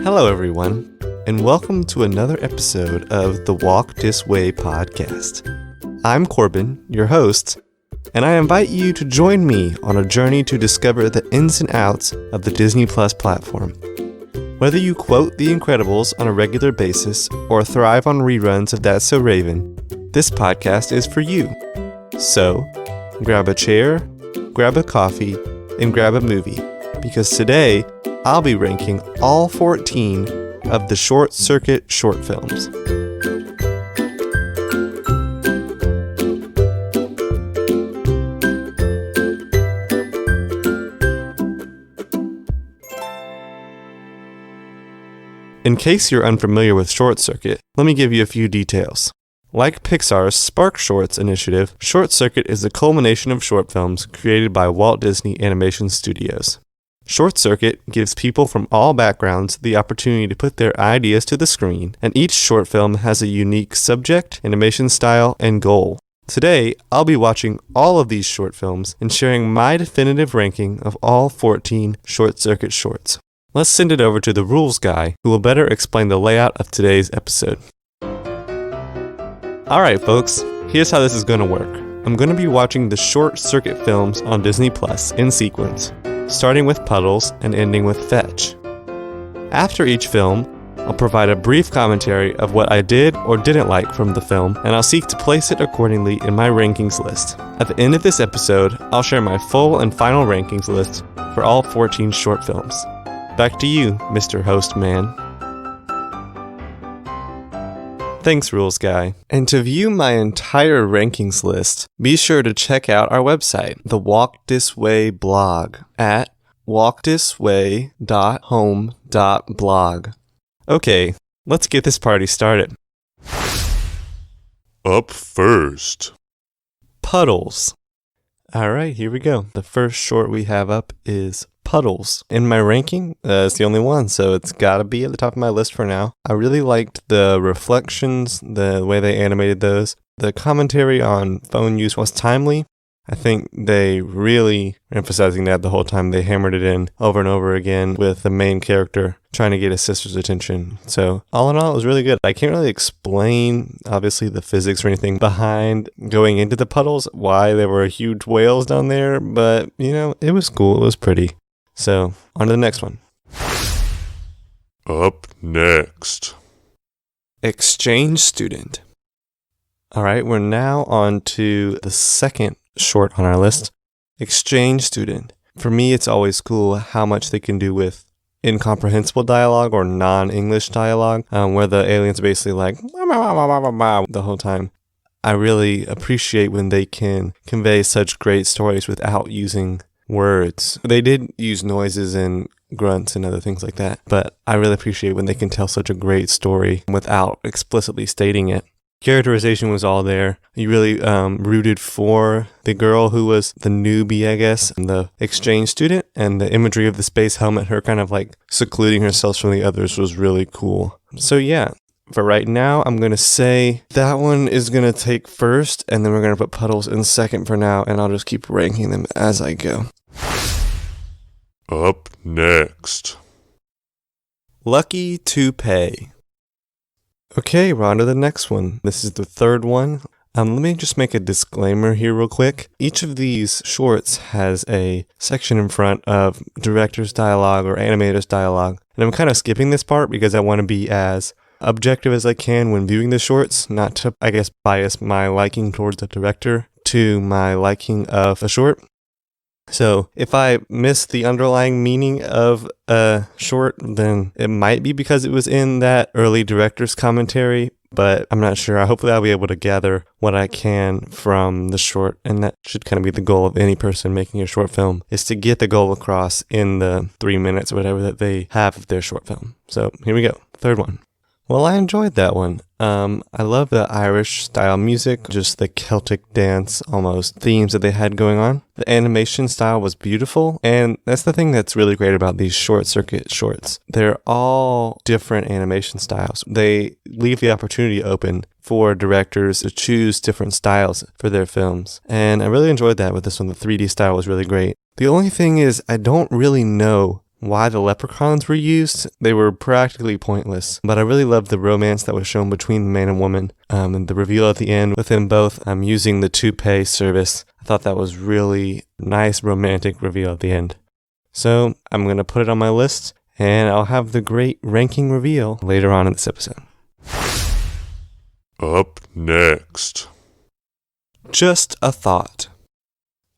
Hello, everyone, and welcome to another episode of the Walk This Way podcast. I'm Corbin, your host, and I invite you to join me on a journey to discover the ins and outs of the Disney Plus platform. Whether you quote The Incredibles on a regular basis or thrive on reruns of That's So Raven, this podcast is for you. So, grab a chair, grab a coffee, and grab a movie, because today I'll be ranking all 14 of the Short Circuit short films. In case you're unfamiliar with Short Circuit, let me give you a few details. Like Pixar's Spark Shorts initiative, Short Circuit is the culmination of short films created by Walt Disney Animation Studios. Short Circuit gives people from all backgrounds the opportunity to put their ideas to the screen, and each short film has a unique subject, animation style, and goal. Today, I'll be watching all of these short films and sharing my definitive ranking of all 14 Short Circuit shorts. Let's send it over to the rules guy, who will better explain the layout of today's episode. Alright folks, here's how this is going to work. I'm going to be watching the Short Circuit films on Disney Plus in sequence, starting with Puddles and ending with Fetch. After each film, I'll provide a brief commentary of what I did or didn't like from the film, and I'll seek to place it accordingly in my rankings list. At the end of this episode, I'll share my full and final rankings list for all 14 short films. Back to you, Mr. Host Man. Thanks, Rules Guy. And to view my entire rankings list, be sure to check out our website, the Walk This Way blog, at walkthisway.home.blog. Okay, let's get this party started. Up first, Puddles. Alright, here we go. The first short we have up is Puddles. In my ranking, it's the only one, so it's gotta be at the top of my list for now. I really liked the reflections, the way they animated those. The commentary on phone use was timely. I think they really emphasizing that the whole time. They hammered it in over and over again with the main character trying to get his sister's attention. So all in all, it was really good. I can't really explain, obviously, the physics or anything behind going into the puddles, why there were huge whales down there, but, you know, it was cool. It was pretty. So, on to the next one. up next, Exchange Student. Alright, we're now on to the second short on our list, Exchange Student. For me, it's always cool how much they can do with incomprehensible dialogue or non-English dialogue, where the aliens are basically like, the whole time. I really appreciate when they can convey such great stories without using words. They did use noises and grunts and other things like that, but I really appreciate when they can tell such a great story without explicitly stating it. Characterization was all there. You really rooted for the girl who was the newbie, I guess, and the exchange student, and the imagery of the space helmet, her kind of like secluding herself from the others, was really cool. So yeah, for right now, I'm going to say that one is going to take first, and then we're going to put Puddles in second for now, and I'll just keep ranking them as I go. up next, Lucky to Pay. Okay, we're on to the next one. This is the third one. Let me just make a disclaimer here real quick. Each of these shorts has a section in front of director's dialogue or animator's dialogue. And I'm kind of skipping this part because I want to be as objective as I can when viewing the shorts, not to, I guess, bias my liking towards the director to my liking of a short. So if I miss the underlying meaning of a short, then it might be because it was in that early director's commentary, but I'm not sure. Hopefully I'll be able to gather what I can from the short, and that should kind of be the goal of any person making a short film, is to get the goal across in the 3 minutes or whatever that they have of their short film. So here we go. Third one. Well, I enjoyed that one. I love the Irish style music, just the Celtic dance almost themes that they had going on. The animation style was beautiful, and that's the thing that's really great about these Short Circuit shorts. They're all different animation styles. They leave the opportunity open for directors to choose different styles for their films, and I really enjoyed that with this one. The 3D style was really great. The only thing is, I don't really know why the leprechauns were used, they were practically pointless. But I really loved the romance that was shown between the man and woman, and the reveal at the end with them both using the toupee service. I thought that was really nice romantic reveal at the end. So I'm going to put it on my list, and I'll have the great ranking reveal later on in this episode. Up next. Just a Thought.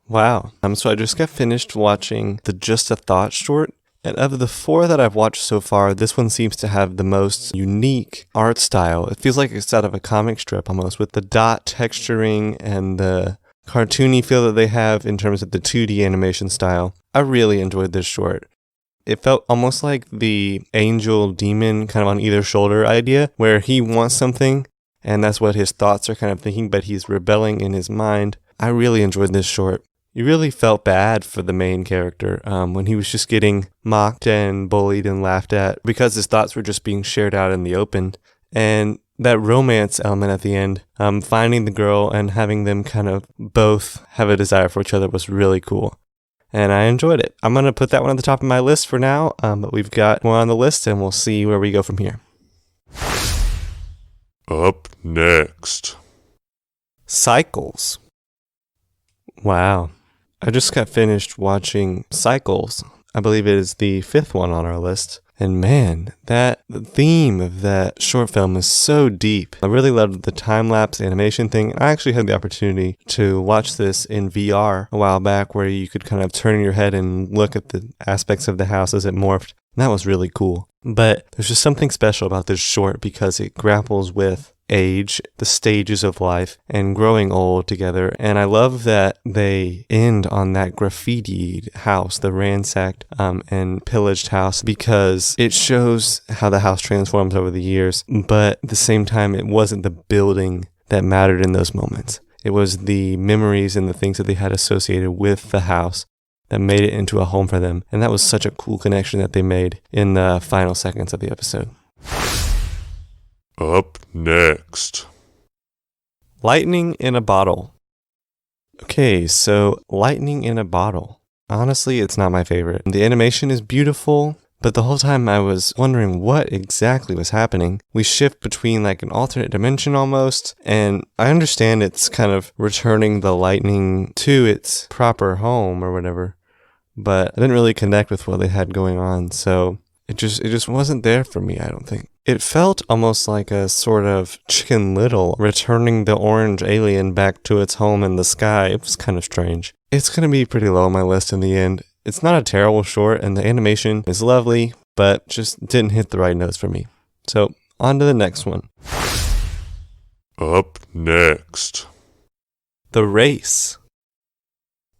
Wow. So I just got finished watching the Just a Thought short. And of the 4 that I've watched so far, this one seems to have the most unique art style. It feels like it's out of a comic strip almost, with the dot texturing and the cartoony feel that they have in terms of the 2D animation style. I really enjoyed this short. It felt almost like the angel demon kind of on either shoulder idea, where he wants something, and that's what his thoughts are kind of thinking, but he's rebelling in his mind. I really enjoyed this short. You really felt bad for the main character when he was just getting mocked and bullied and laughed at because his thoughts were just being shared out in the open. And that romance element at the end, finding the girl and having them kind of both have a desire for each other was really cool. And I enjoyed it. I'm going to put that one at the top of my list for now, but we've got more on the list and we'll see where we go from here. Up next. Cycles. Wow. I just got finished watching Cycles. I believe it is the 5th one on our list. And man, the theme of that short film is so deep. I really loved the time-lapse animation thing. I actually had the opportunity to watch this in VR a while back, where you could kind of turn your head and look at the aspects of the house as it morphed. And that was really cool. But there's just something special about this short because it grapples with age, the stages of life, and growing old together. And I love that they end on that graffitied house, the ransacked and pillaged house, because it shows how the house transforms over the years. But at the same time, it wasn't the building that mattered in those moments. It was the memories and the things that they had associated with the house that made it into a home for them. And that was such a cool connection that they made in the final seconds of the episode. Up next. Lightning in a Bottle. Okay, so Lightning in a Bottle. Honestly, it's not my favorite. The animation is beautiful, but the whole time I was wondering what exactly was happening. We shift between like an alternate dimension almost, and I understand it's kind of returning the lightning to its proper home or whatever, but I didn't really connect with what they had going on, so it just wasn't there for me, I don't think. It felt almost like a sort of Chicken Little returning the orange alien back to its home in the sky. It was kind of strange. It's going to be pretty low on my list in the end. It's not a terrible short, and the animation is lovely, but just didn't hit the right notes for me. So, on to the next one. Up next. The Race.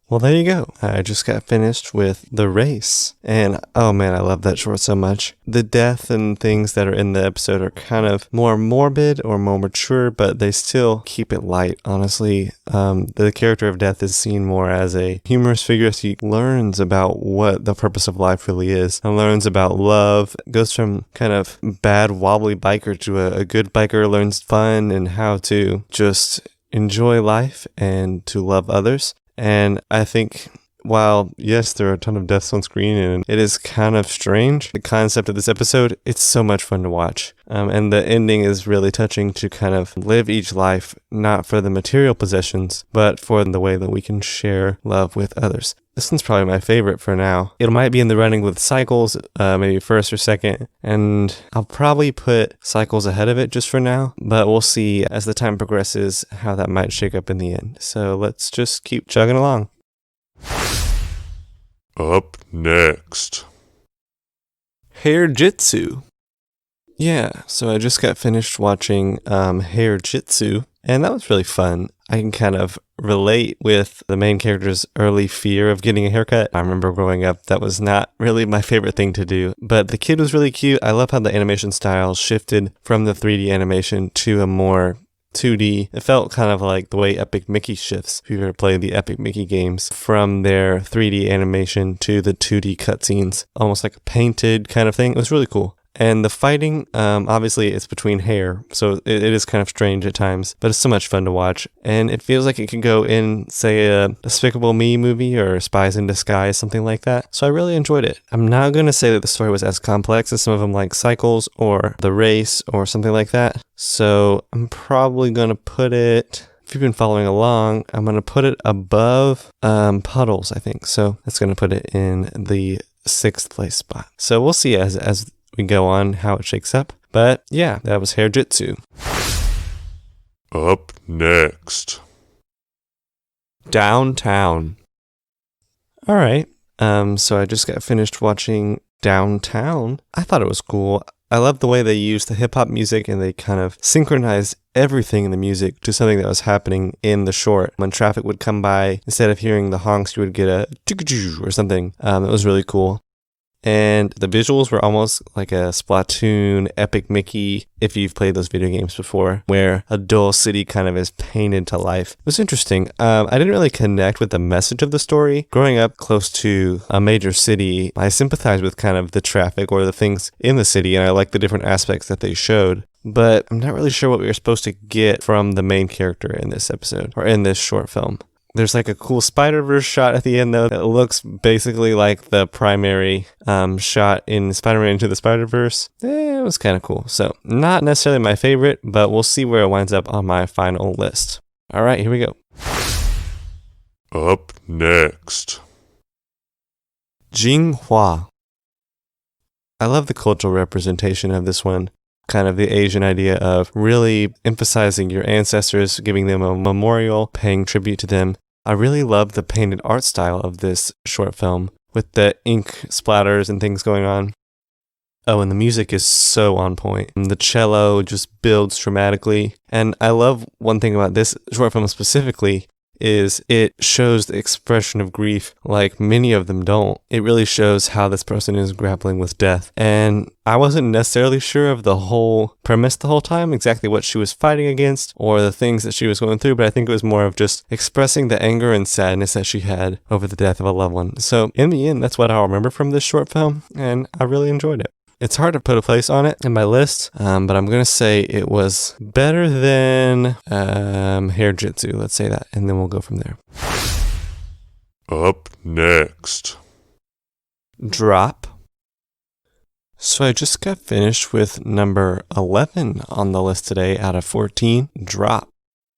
Well, there you go. I just got finished with The Race. And, oh man, I love that short so much. The death and things that are in the episode are kind of more morbid or more mature, but they still keep it light, honestly. The character of Death is seen more as a humorous figure. So he learns about what the purpose of life really is and learns about love. Goes from kind of bad, wobbly biker to a good biker, learns fun and how to just enjoy life and to love others. And I think, while, yes, there are a ton of deaths on screen and it is kind of strange, the concept of this episode, it's so much fun to watch. And the ending is really touching to kind of live each life, not for the material possessions, but for the way that we can share love with others. This one's probably my favorite for now. It might be in the running with Cycles, maybe first or second, and I'll probably put Cycles ahead of it just for now, but we'll see as the time progresses how that might shake up in the end. So let's just keep chugging along. Up next. HairJitsu. Yeah, so I just got finished watching HairJitsu, and that was really fun. I can kind of relate with the main character's early fear of getting a haircut. I remember growing up, that was not really my favorite thing to do, but the kid was really cute. I love how the animation style shifted from the 3D animation to a more 2D. It felt kind of like the way Epic Mickey shifts, if you've ever played the Epic Mickey games, from their 3D animation to the 2D cutscenes, almost like a painted kind of thing. It was really cool. And the fighting, obviously it's between hair, so it is kind of strange at times, but it's so much fun to watch. And it feels like it could go in, say, a Despicable Me movie or Spies in Disguise, something like that. So I really enjoyed it. I'm not going to say that the story was as complex as some of them like Cycles or The Race or something like that. So I'm probably going to put it... If you've been following along, I'm going to put it above Puddles, I think. So that's going to put it in the 6th place spot. So we'll see as we go on how it shakes up. But yeah, that was HairJitsu. Up next. Downtown. All right. So I just got finished watching Downtown. I thought it was cool. I love the way they used the hip hop music and they kind of synchronized everything in the music to something that was happening in the short. When traffic would come by, instead of hearing the honks, you would get a or something. That was really cool. And the visuals were almost like a Splatoon Epic Mickey, if you've played those video games before, where a dull city kind of is painted to life. It was interesting. I didn't really connect with the message of the story. Growing up close to a major city, I sympathized with kind of the traffic or the things in the city, and I liked the different aspects that they showed. But I'm not really sure what we were supposed to get from the main character in this episode, or in this short film. There's like a cool Spider-Verse shot at the end, though, that looks basically like the primary shot in Spider-Man Into the Spider-Verse. It was kind of cool. So, not necessarily my favorite, but we'll see where it winds up on my final list. All right, here we go. Up next. Jinghua. I love the cultural representation of this one. Kind of the Asian idea of really emphasizing your ancestors, giving them a memorial, paying tribute to them. I really love the painted art style of this short film with the ink splatters and things going on. Oh, and the music is so on point. The cello just builds dramatically. And I love one thing about this short film specifically is it shows the expression of grief like many of them don't. It really shows how this person is grappling with death. And I wasn't necessarily sure of the whole premise the whole time, exactly what she was fighting against or the things that she was going through, but I think it was more of just expressing the anger and sadness that she had over the death of a loved one. So in the end, that's what I'll remember from this short film, and I really enjoyed it. It's hard to put a place on it in my list, but I'm going to say it was better than HairJitsu. Let's say that, and then we'll go from there. Up next. Drop. So I just got finished with number 11 on the list today out of 14, Drop.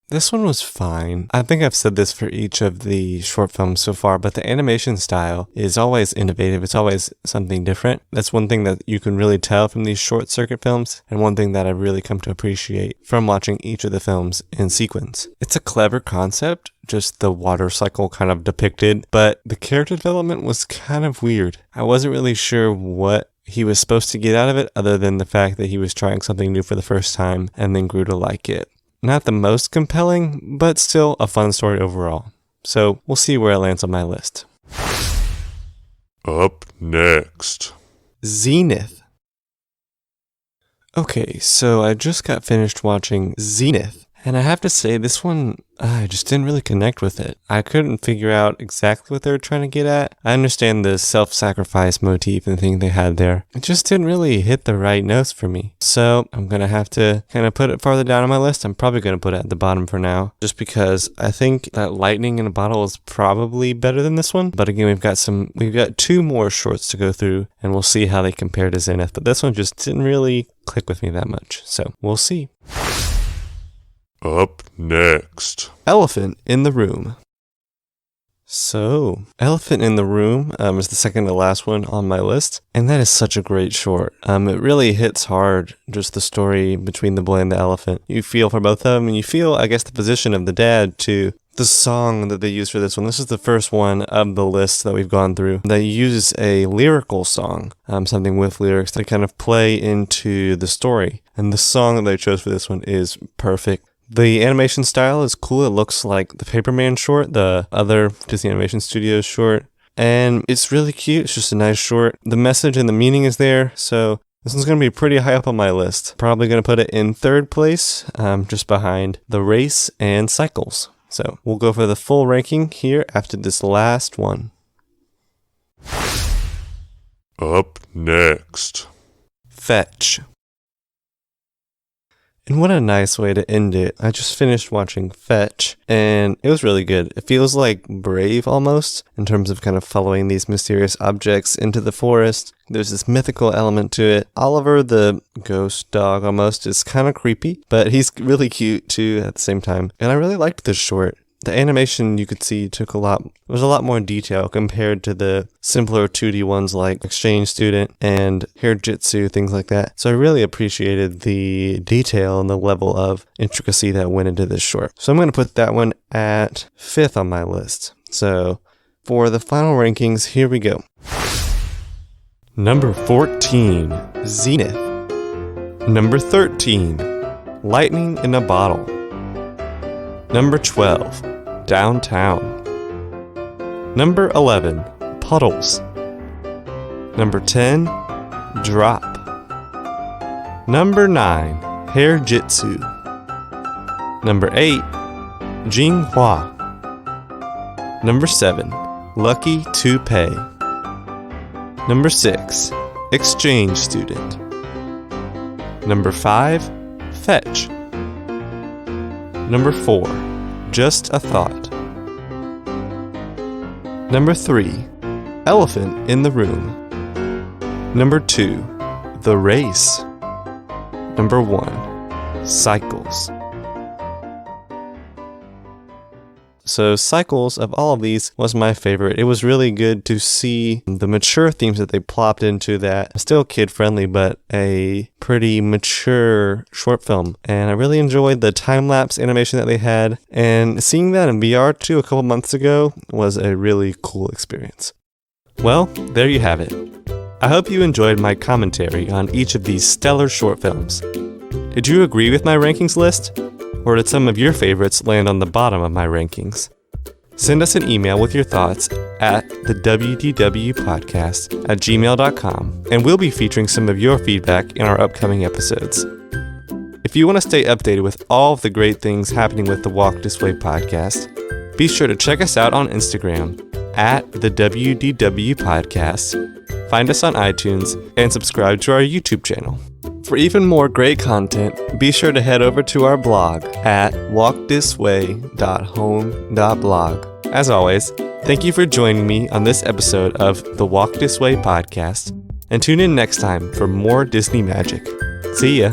This one was fine. I think I've said this for each of the short films so far, but the animation style is always innovative. It's always something different. That's one thing that you can really tell from these short circuit films, and one thing that I've really come to appreciate from watching each of the films in sequence. It's a clever concept, just the water cycle kind of depicted, but the character development was kind of weird. I wasn't really sure what he was supposed to get out of it, other than the fact that he was trying something new for the first time and then grew to like it. Not the most compelling, but still a fun story overall. So we'll see where it lands on my list. Up next. Zenith. Okay, so I just got finished watching Zenith, and I have to say this one, I just didn't really connect with it. I couldn't figure out exactly what they were trying to get at. I understand the self-sacrifice motif and thing they had there. It just didn't really hit the right notes for me. So I'm going to have to kind of put it farther down on my list. I'm probably going to put it at the bottom for now, just because I think that Lightning in a Bottle is probably better than this one. But again, we've got two more shorts to go through, and we'll see how they compare to Zenith. But this one just didn't really click with me that much. So we'll see. Up next. Elephant in the Room. So, Elephant in the Room is the second to last one on my list, and that is such a great short. It really hits hard, just the story between the boy and the elephant. You feel for both of them, and you feel, I guess, the position of the dad too. The song that they use for this one, this is the first one of the list that we've gone through that uses a lyrical song, something with lyrics that kind of play into the story. And the song that they chose for this one is perfect. The animation style is cool. It looks like the Paperman short, the other Disney Animation Studios short. And it's really cute. It's just a nice short. The message and the meaning is there. So this one's going to be pretty high up on my list. Probably going to put it in third place, just behind The Race and Cycles. So we'll go for the full ranking here after this last one. Up next. Fetch. And what a nice way to end it. I just finished watching Fetch, and it was really good. It feels like Brave almost, in terms of kind of following these mysterious objects into the forest. There's this mythical element to it. Oliver, the ghost dog almost, is kind of creepy, but he's really cute too at the same time. And I really liked this short. The animation you could see was a lot more detail compared to the simpler 2D ones like Exchange Student and HairJitsu, things like that. So I really appreciated the detail and the level of intricacy that went into this short. So I'm going to put that one at 5th on my list. So for the final rankings, here we go. Number 14, Zenith. Number 13, Lightning in a Bottle. Number 12, Downtown. Number 11, Puddles. Number 10, Drop. Number 9, HairJitsu. Number 8, Jinghua. Number 7, Lucky to Pay. Number 6, Exchange Student. Number 5, Fetch. Number 4, Just a Thought. Number 3, Elephant in the Room. Number 2, The Race. Number 1, Cycles. So Cycles, of all of these, was my favorite. It was really good to see the mature themes that they plopped into that. Still kid-friendly, but a pretty mature short film. And I really enjoyed the time-lapse animation that they had. And seeing that in VR too a couple months ago was a really cool experience. Well, there you have it. I hope you enjoyed my commentary on each of these stellar short films. Did you agree with my rankings list? Or did some of your favorites land on the bottom of my rankings? Send us an email with your thoughts at thewdwpodcast@gmail.com, and we'll be featuring some of your feedback in our upcoming episodes. If you want to stay updated with all of the great things happening with the Walk This Way podcast, be sure to check us out on Instagram at thewdwpodcast, find us on iTunes, and subscribe to our YouTube channel. For even more great content, be sure to head over to our blog at walkthisway.home.blog. As always, thank you for joining me on this episode of the Walk This Way podcast, and tune in next time for more Disney magic. See ya!